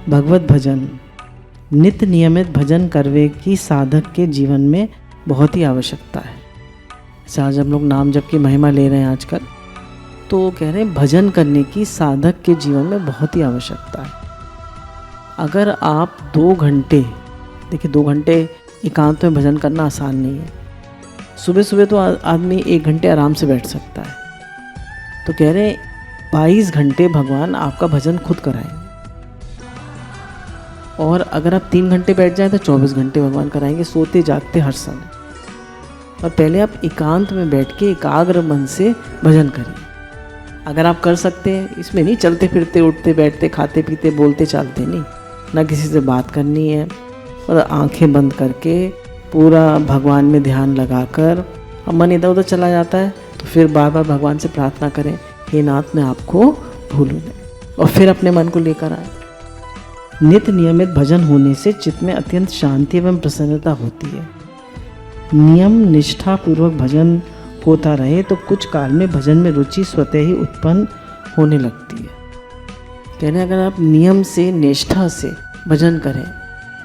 भगवत भजन। नित्य नियमित भजन करवे की साधक के जीवन में बहुत ही आवश्यकता है। जैसे आज हम लोग नाम जप की महिमा ले रहे हैं आजकल, तो कह रहे हैं भजन करने की साधक के जीवन में बहुत ही आवश्यकता है। अगर आप 2 घंटे, देखिए 2 घंटे एकांत में भजन करना आसान नहीं है। सुबह सुबह तो आदमी 1 घंटे आराम से बैठ सकता है, तो कह रहे हैं 22 घंटे भगवान आपका भजन खुद कराएंगे। और अगर आप 3 घंटे बैठ जाएं तो 24 घंटे भगवान कराएंगे, सोते जागते हर समय। और पहले आप एकांत में बैठ के एकाग्र मन से भजन करिए। अगर आप कर सकते हैं, इसमें नहीं चलते फिरते उठते बैठते खाते पीते बोलते चालते नहीं, ना किसी से बात करनी है, और आंखें बंद करके पूरा भगवान में ध्यान लगाकर, अब मन इधर उधर चला जाता है तो फिर बार बार भगवान से प्रार्थना करें, हे नाथ मैं आपको भूलूं नहीं, और फिर अपने मन को लेकर आए। नित्य नियमित भजन होने से चित्त में अत्यंत शांति एवं प्रसन्नता होती है। नियम निष्ठा पूर्वक भजन होता रहे तो कुछ काल में भजन में रुचि स्वतः ही उत्पन्न होने लगती है। कहने अगर आप नियम से निष्ठा से भजन करें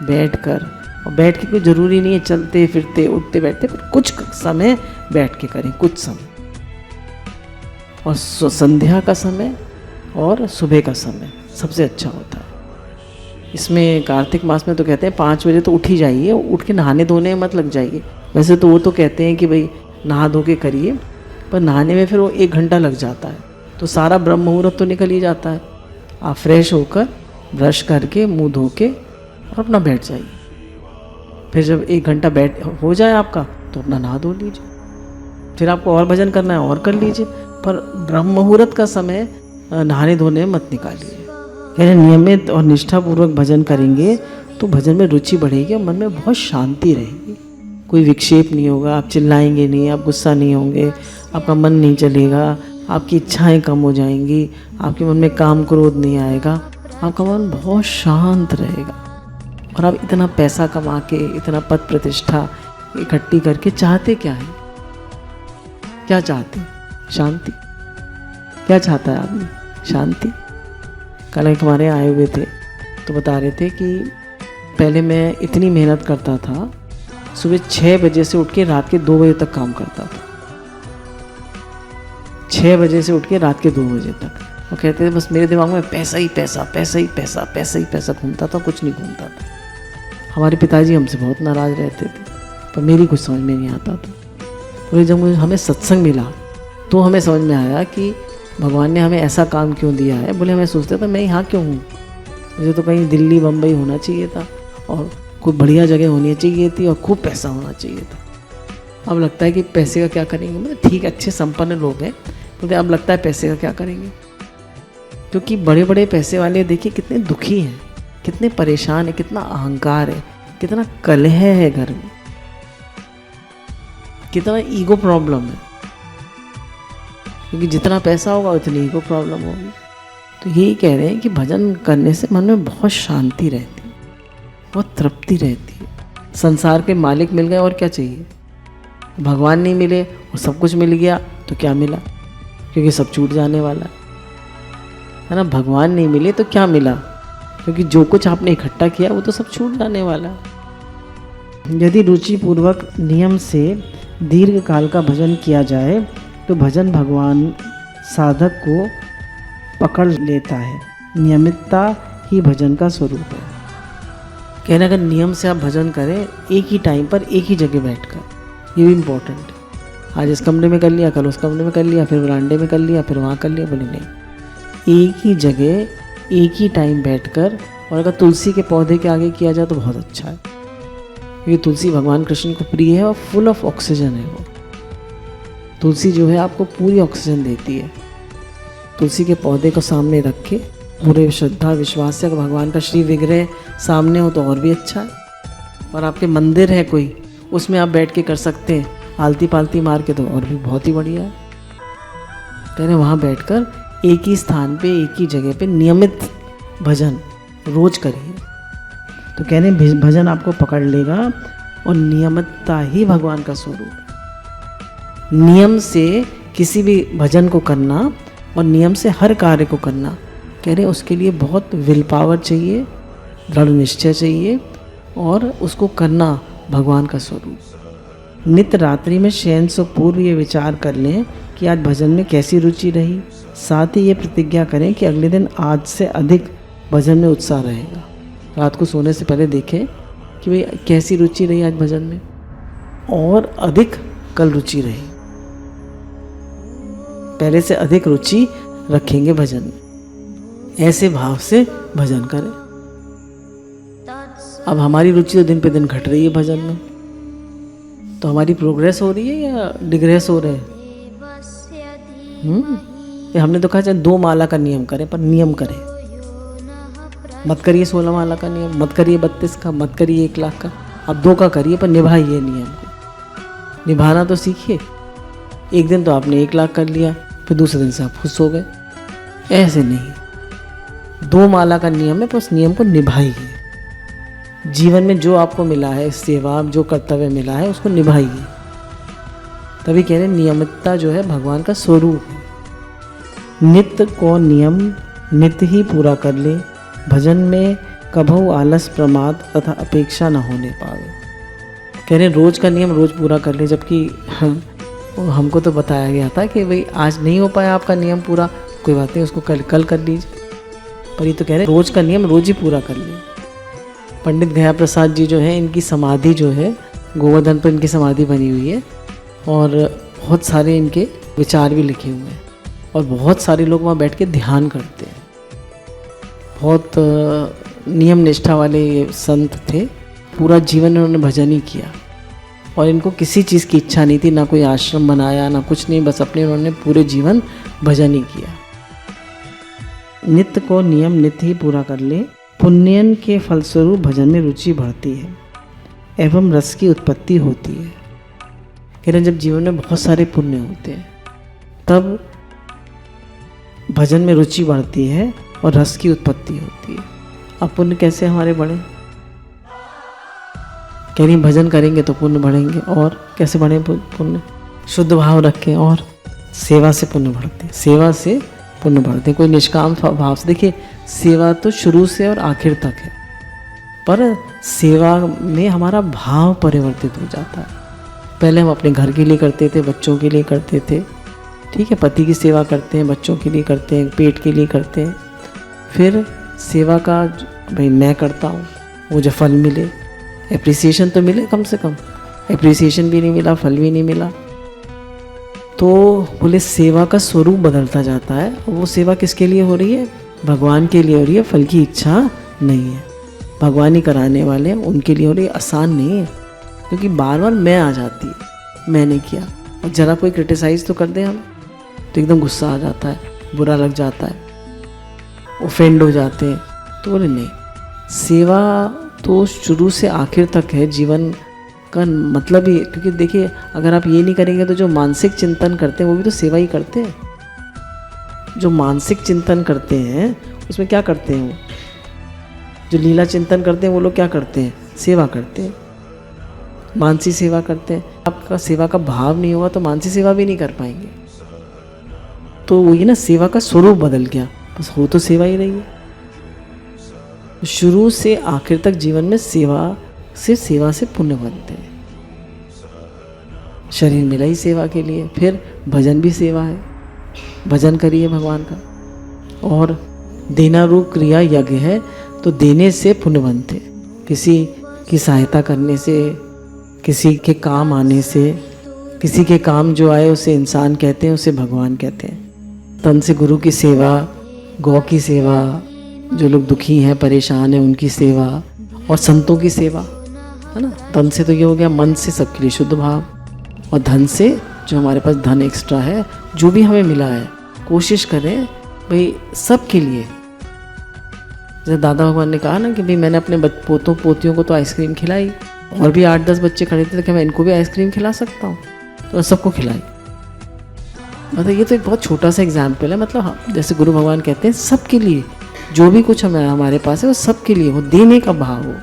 बैठकर, और बैठ के कोई ज़रूरी नहीं है चलते फिरते उठते बैठते, पर कुछ समय बैठ के करें, कुछ समय, और संध्या का समय और सुबह का समय सबसे अच्छा होता है। इसमें कार्तिक मास में तो कहते हैं 5 बजे तो उठ ही जाइए, उठ के नहाने धोने में मत लग जाइए। वैसे तो वो तो कहते हैं कि भाई नहा धो के करिए, पर नहाने में फिर वो 1 घंटा लग जाता है, तो सारा ब्रह्म मुहूर्त तो निकल ही जाता है। आप फ्रेश होकर ब्रश करके मुंह धो के और अपना बैठ जाइए। फिर जब 1 घंटा बैठ हो जाए आपका तो अपना नहा धो लीजिए। फिर आपको और भजन करना है और कर लीजिए, पर ब्रह्म मुहूर्त का समय नहाने धोने में मत निकालिए। यानी नियमित और निष्ठापूर्वक भजन करेंगे तो भजन में रुचि बढ़ेगी और मन में बहुत शांति रहेगी। कोई विक्षेप नहीं होगा, आप चिल्लाएंगे नहीं, आप गुस्सा नहीं होंगे, आपका मन नहीं चलेगा, आपकी इच्छाएं कम हो जाएंगी, आपके मन में काम क्रोध नहीं आएगा, आपका मन बहुत शांत रहेगा। और आप इतना पैसा कमा के, इतना पद प्रतिष्ठा इकट्ठी करके चाहते क्या है? क्या चाहते? शांति। क्या चाहता है आदमी? शांति। कल एक हमारे आए हुए थे तो बता रहे थे कि पहले मैं इतनी मेहनत करता था, सुबह 6 बजे से उठ के रात के 2 बजे तक काम करता था। 6 बजे से उठ के रात के 2 बजे तक, और कहते थे बस मेरे दिमाग में पैसा ही पैसा, पैसा ही पैसा, पैसा ही पैसा घूमता था, कुछ नहीं घूमता था। हमारे पिताजी हमसे बहुत नाराज़ रहते थे, पर मेरी कुछ समझ में नहीं आता था। और जब हमें सत्संग मिला तो हमें समझ में आया कि भगवान ने हमें ऐसा काम क्यों दिया है। बोले हमें सोचते था मैं यहाँ क्यों हूँ, मुझे तो कहीं दिल्ली बम्बई होना चाहिए था, और कोई बढ़िया जगह होनी चाहिए थी, और खूब पैसा होना चाहिए था। अब लगता है कि पैसे का क्या करेंगे, मतलब ठीक अच्छे संपन्न लोग हैं, बोलते अब लगता है पैसे का क्या करेंगे। क्योंकि बड़े बड़े पैसे वाले देखिए कितने दुखी हैं, कितने परेशान हैं, कितना अहंकार है, कितना कलह है घर में, कितना ईगो प्रॉब्लम है। क्योंकि जितना पैसा होगा उतनी ईगो प्रॉब्लम होगी। तो यही कह रहे हैं कि भजन करने से मन में बहुत शांति रहती है, बहुत तृप्ति रहती है। संसार के मालिक मिल गए और क्या चाहिए? भगवान नहीं मिले और सब कुछ मिल गया तो क्या मिला? क्योंकि सब छूट जाने वाला है ना। भगवान नहीं मिले तो क्या मिला? क्योंकि जो कुछ आपने इकट्ठा किया वो तो सब छूट जाने वाला है। यदि रुचिपूर्वक नियम से दीर्घ काल का भजन किया जाए तो भजन भगवान साधक को पकड़ लेता है। नियमितता ही भजन का स्वरूप है। कहना अगर नियम से आप भजन करें एक ही टाइम पर एक ही जगह बैठकर, ये भी इम्पोर्टेंट है। आज इस कमरे में कर लिया, कल उस कमरे में कर लिया, फिर बरामदे में कर लिया, फिर वहाँ कर लिया। बोले नहीं, एक ही जगह एक ही टाइम बैठकर। और अगर तुलसी के पौधे के आगे किया जाए तो बहुत अच्छा है, क्योंकि तुलसी भगवान कृष्ण को प्रिय है और फुल ऑफ ऑक्सीजन है। वो तुलसी जो है आपको पूरी ऑक्सीजन देती है। तुलसी के पौधे को सामने रख के पूरे श्रद्धा विश्वास से, अगर भगवान का श्री विग्रह सामने हो तो और भी अच्छा है। और आपके मंदिर है कोई, उसमें आप बैठ के कर सकते हैं, आलती पालती मार के, तो और भी बहुत ही बढ़िया है। कह रहे वहाँ बैठकर एक ही स्थान पे एक ही जगह पे नियमित भजन रोज करिए, तो कह रहे भजन आपको पकड़ लेगा। और नियमितता ही भगवान का स्वरूप है। नियम से किसी भी भजन को करना और नियम से हर कार्य को करना, कह रहे उसके लिए बहुत विल पावर चाहिए, दृढ़ निश्चय चाहिए और उसको करना भगवान का स्वरूप। नित्य रात्रि में शयन से पूर्व ये विचार कर लें कि आज भजन में कैसी रुचि रही। साथ ही ये प्रतिज्ञा करें कि अगले दिन आज से अधिक भजन में उत्साह रहेगा। रात को सोने से पहले देखें कि भाई कैसी रुचि रही आज भजन में, और अधिक कल रुचि रही, पहले से अधिक रुचि रखेंगे भजन में। ऐसे भाव से भजन करें। अब हमारी रुचि तो दिन पे दिन घट रही है भजन में, तो हमारी प्रोग्रेस हो रही है या डिग्रेस हो रहे हैं? हमने तो कहा चाहे 2 माला का नियम करें, पर नियम करें। मत करिए 16 माला का नियम, मत करिए 32 का, मत करिए 1 लाख का। अब 2 का करिए, पर निभाइए नियम को। निभाना तो सीखिए। एक दिन तो आपने 1 लाख कर लिया, फिर दूसरे दिन से आप खुश हो गए। ऐसे नहीं। 2 माला का नियम है, पर उस नियम को निभाइए। जीवन में जो आपको मिला है, सेवा जो कर्तव्य मिला है, उसको निभाइए। तभी कह रहे हैं नियमितता जो है भगवान का स्वरूप है। नित्य को नियम नित्य ही पूरा कर ले, भजन में कभू आलस प्रमाद तथा अपेक्षा न होने पावे। कह रहे हैं रोज का नियम रोज पूरा कर ले, जबकि हमको तो बताया गया था कि भाई आज नहीं हो पाया आपका नियम पूरा, कोई बात नहीं, उसको कल कर लीजिए। पर ये तो कह रहे हैं रोज का नियम रोज ही पूरा कर ले। पंडित गया प्रसाद जी जो है, इनकी समाधि जो है गोवर्धन पर इनकी समाधि बनी हुई है, और बहुत सारे इनके विचार भी लिखे हुए हैं, और बहुत सारे लोग वहाँ बैठ के ध्यान करते हैं। बहुत नियम निष्ठा वाले ये संत थे। पूरा जीवन इन्होंने भजन ही किया, और इनको किसी चीज़ की इच्छा नहीं थी, ना कोई आश्रम बनाया ना कुछ नहीं, बस अपने उन्होंने पूरे जीवन भजन ही किया। नित्य को नियम नित्य ही पूरा कर ले, पुण्यन के फलस्वरूप भजन में रुचि बढ़ती है एवं रस की उत्पत्ति होती है। कह रहे जब जीवन में बहुत सारे पुण्य होते हैं तब भजन में रुचि बढ़ती है और रस की उत्पत्ति होती है। अब पुण्य कैसे हमारे बढ़े? कह रही भजन करेंगे तो पुण्य बढ़ेंगे। और कैसे बढ़े पुण्य? शुद्ध भाव रखें और सेवा से पुण्य बढ़ते, सेवा से पुण्य बढ़ते। कोई निष्काम भाव से, देखिए सेवा तो शुरू से और आखिर तक है, पर सेवा में हमारा भाव परिवर्तित हो जाता है। पहले हम अपने घर के लिए करते थे, बच्चों के लिए करते थे, ठीक है, पति की सेवा करते हैं, बच्चों के लिए करते हैं, पेट के लिए करते हैं। फिर सेवा का भाई मैं करता हूँ, वो जो फल मिले, एप्रिसिएशन तो मिले, कम से कम एप्रिसिएशन भी नहीं मिला, फल भी नहीं मिला, तो बोले सेवा का स्वरूप बदलता जाता है। वो सेवा किसके लिए हो रही है? भगवान के लिए हो रही है। फल की इच्छा नहीं है, भगवान ही कराने वाले हैं, उनके लिए हो रही है। आसान नहीं है, क्योंकि बार बार मैं आ जाती है, मैंने किया। और ज़रा कोई क्रिटिसाइज़ तो कर दे हम, तो एकदम गुस्सा आ जाता है, बुरा लग जाता है, ऑफेंड हो जाते हैं। तो बोले नहीं, सेवा तो शुरू से आखिर तक है जीवन का मतलब ही। क्योंकि देखिए अगर आप ये नहीं करेंगे तो जो मानसिक चिंतन करते हैं वो भी तो सेवा ही करते हैं। जो मानसिक चिंतन करते हैं उसमें क्या करते हैं? वो जो लीला चिंतन करते हैं वो लोग क्या करते हैं? सेवा करते हैं, मानसी सेवा करते हैं। आपका सेवा का भाव नहीं होगा तो मानसी सेवा भी नहीं कर पाएंगे। तो वही ना, सेवा का स्वरूप बदल गया, बस हो तो सेवा ही रही है। शुरू से आखिर तक जीवन में सेवा से पुण्य बनते हैं। शरीर मिला ही सेवा के लिए, फिर भजन भी सेवा है, भजन करिए भगवान का। और देना रूप क्रिया यज्ञ है, तो देने से पुण्य बनते। किसी की सहायता करने से, किसी के काम आने से, किसी के काम जो आए उसे इंसान कहते हैं, उसे भगवान कहते हैं। तन से गुरु की सेवा, गौ की सेवा, जो लोग दुखी हैं परेशान हैं उनकी सेवा, और संतों की सेवा, है ना। तन से तो ये हो गया मन से सबके लिए शुद्ध भाव, और धन से जो हमारे पास धन एक्स्ट्रा है, जो भी हमें मिला है, कोशिश करें भाई सबके लिए। जैसे दादा भगवान ने कहा ना कि भाई मैंने अपने पोतों पोतियों को तो आइसक्रीम खिलाई, और भी 8-10 बच्चे खड़े थे तो क्या मैं इनको भी आइसक्रीम खिला सकता हूँ? तो सबको खिलाई। मतलब ये तो एक बहुत छोटा सा एग्जाम्पल है। मतलब हाँ, जैसे गुरु भगवान कहते हैं सबके लिए जो भी कुछ हमारे पास है वो सबके लिए हो, देने का भाव हो,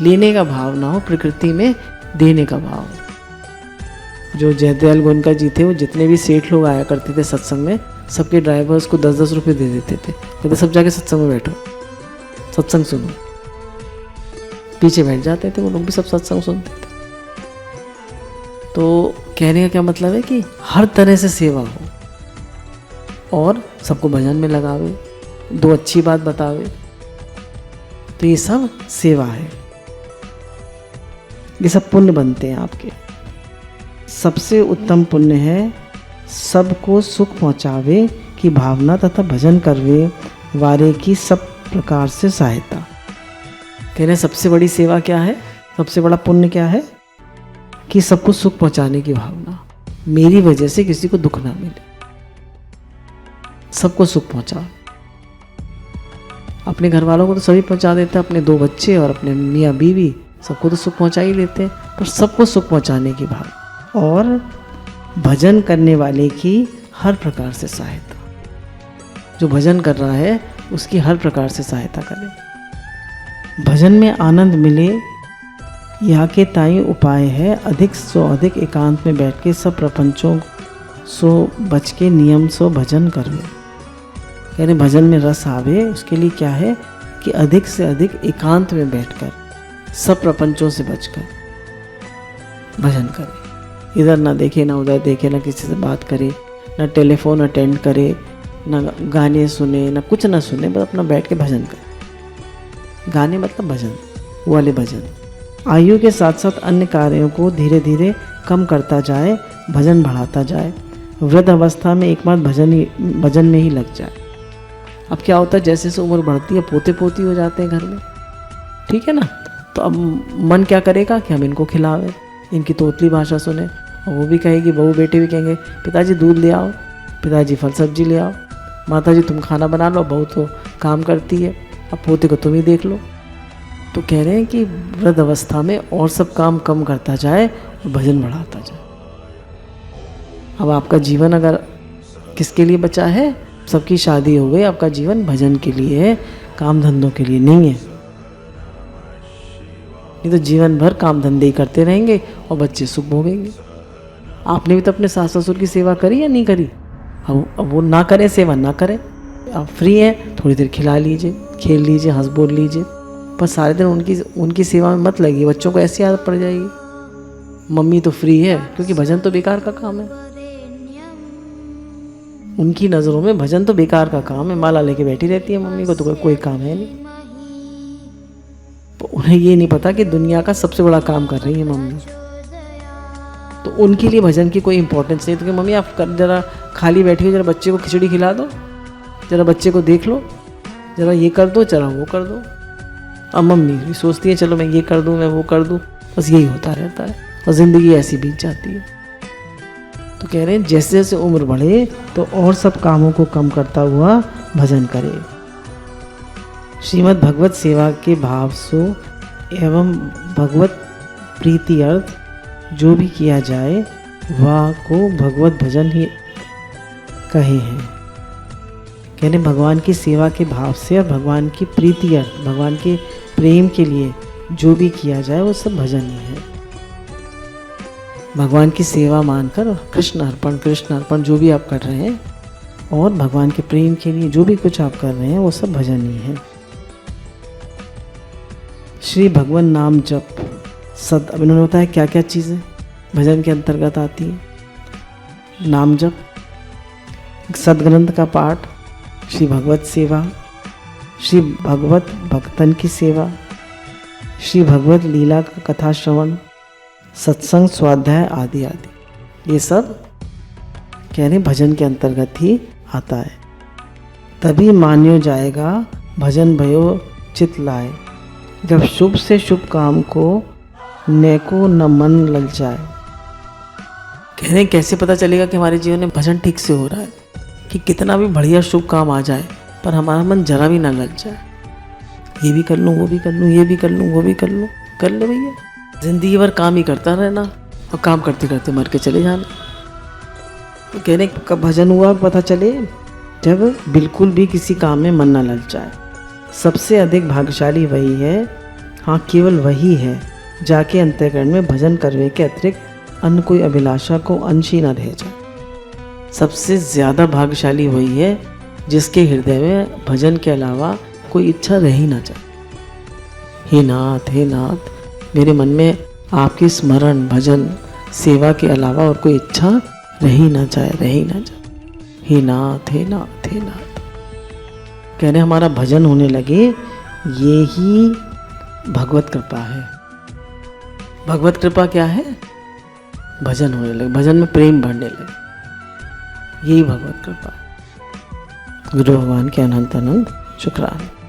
लेने का भाव ना हो, प्रकृति में देने का भाव हो। जो जयदयाल गोनका जी थे, वो जितने भी सेठ लोग आया करते थे सत्संग में, सबके ड्राइवर्स को 10-10 रुपये दे देते थे, कहते सब जाके सत्संग में बैठो, सत्संग सुनो। पीछे बैठ जाते थे, वो लोग भी सब सत्संग सुनते थे। तो कहने का क्या मतलब है कि हर तरह से सेवा हो और सबको भजन में लगावे, दो अच्छी बात बतावे, तो ये सब सेवा है, ये सब पुण्य बनते हैं आपके। सबसे उत्तम पुण्य है सबको सुख पहुँचावे की भावना तथा भजन करवे वारे की सब प्रकार से सहायता। कह रहे सबसे बड़ी सेवा क्या है, सबसे बड़ा पुण्य क्या है कि सबको सुख पहुंचाने की भावना, मेरी वजह से किसी को दुख ना मिले, सबको सुख पहुंचा। अपने घर वालों को तो सभी पहुंचा देते हैं, अपने 2 बच्चे और अपने मियाँ बीवी सबको तो सुख पहुंचा ही लेते हैं, पर सबको सुख पहुंचाने की भावना और भजन करने वाले की हर प्रकार से सहायता। जो भजन कर रहा है उसकी हर प्रकार से सहायता करें। भजन में आनंद मिले यह के ताई उपाय है, अधिक सो अधिक एकांत में बैठ के सब प्रपंचों सो बच के नियम सो भजन करवे। यानी भजन में रस आवे उसके लिए क्या है कि अधिक से अधिक एकांत में बैठकर सब प्रपंचों से बचकर भजन करे। इधर ना देखे ना उधर देखे, ना किसी से बात करे, ना टेलीफोन अटेंड करे, ना गाने सुने, ना कुछ ना सुने, बस अपना बैठ के भजन करे। गाने मतलब भजन, वो वाले भजन। आयु के साथ साथ अन्य कार्यों को धीरे धीरे कम करता जाए, भजन बढ़ाता जाए। वृद्ध अवस्था में एक बार भजन में ही लग जाए। अब क्या होता है, जैसे जैसे उम्र बढ़ती है पोते पोती हो जाते हैं घर में, ठीक है ना, तो अब मन क्या करेगा कि हम इनको खिलावे, इनकी तोतली भाषा सुने, और वो भी कहेगी, बहू बेटे भी कहेंगे पिताजी दूध ले आओ, पिताजी फल सब्जी ले आओ, माताजी तुम खाना बना लो, बहू तो काम करती है, अब पोते को तुम ही देख लो। तो कह रहे हैं कि वृद्ध अवस्था में और सब काम कम करता जाए और भजन बढ़ाता जाए। अब आपका जीवन अगर किसके लिए बचा है, सबकी शादी हो गई, आपका जीवन भजन के लिए है, काम धंधों के लिए नहीं है। नहीं तो जीवन भर काम धंधे ही करते रहेंगे और बच्चे सुख भोगेंगे। आपने भी तो अपने सास ससुर की सेवा करी या नहीं करी? अब वो ना करें, सेवा ना करें, आप फ्री हैं थोड़ी देर खिला लीजिए, खेल लीजिए, हंस बोल लीजिए, पर सारे दिन उनकी सेवा में मत लगिए। बच्चों को ऐसी आदत पड़ जाएगी, मम्मी तो फ्री है, क्योंकि भजन तो बेकार का काम है। उनकी नज़रों में भजन तो बेकार का काम है, माला लेके बैठी रहती है मम्मी को, तो कोई काम है नहीं। तो उन्हें ये नहीं पता कि दुनिया का सबसे बड़ा काम कर रही है मम्मी, तो उनके लिए भजन की कोई इंपॉर्टेंस नहीं। तो कि मम्मी आप जरा खाली बैठी हो, जरा बच्चे को खिचड़ी खिला दो, जरा बच्चे को देख लो, जरा ये कर दो, जरा वो कर दो। अब मम्मी भी सोचती है चलो मैं ये कर दूँ, मैं वो कर दूँ, बस यही होता रहता है और ज़िंदगी ऐसी बीत जाती है। तो कह रहे हैं जैसे जैसे उम्र बढ़े तो और सब कामों को कम करता हुआ भजन करे। श्रीमद् भगवत सेवा के भाव सो एवं भगवत प्रीति अर्थ जो भी किया जाए वह को भगवत भजन ही कहे हैं। कहने भगवान की सेवा के भाव से और भगवान की प्रीति अर्थ भगवान के प्रेम के लिए जो भी किया जाए वो सब भजन ही है। भगवान की सेवा मानकर कृष्ण अर्पण जो भी आप कर रहे हैं और भगवान के प्रेम के लिए जो भी कुछ आप कर रहे हैं वो सब भजन ही है। श्री भगवान नाम जप अब इन्होंने बताया क्या क्या चीज़ें भजन के अंतर्गत आती है। नाम जप, सदग्रंथ का पाठ, श्री भगवत सेवा, श्री भगवत भक्तन की सेवा, श्री भगवत लीला का कथा श्रवण, सत्संग, स्वाध्याय आदि आदि, ये सब कह रहे भजन के अंतर्गत ही आता है। तभी मान्यो जाएगा भजन भयो चित लाए, जब शुभ से शुभ काम को नेको न मन ललचाए। कह रहे हैं कैसे पता चलेगा कि हमारे जीवन में भजन ठीक से हो रहा है, कि कितना भी बढ़िया शुभ काम आ जाए पर हमारा मन जरा भी ना ललचाए। ये भी कर लूँ, वो भी कर लूँ, ये भी कर लूँ, वो भी कर लूँ, कर ले भैया। जिंदगी भर काम ही करता रहना और काम करते करते मर के चले जाना। तो कहने कब भजन हुआ पता चले, जब बिल्कुल भी किसी काम में मन न ललचाए। सबसे अधिक भाग्यशाली वही है, हाँ केवल वही है जाके अंतःकरण में भजन करने के अतिरिक्त अन्य कोई अभिलाषा को अंश ही न रह जाए। सबसे ज़्यादा भाग्यशाली वही है जिसके हृदय में भजन के अलावा कोई इच्छा रह ही ना जाए। हे नाथ, मेरे मन में आपकी स्मरण, भजन, सेवा के अलावा और कोई इच्छा रह ही ना जाए। हे नाथ। कह रहे हमारा भजन होने लगे, ये ही भगवत कृपा है। भगवत कृपा क्या है? भजन होने लगे, भजन में प्रेम बढ़ने लगे, यही भगवत कृपा। गुरु भगवान के अनंत शुक्राने।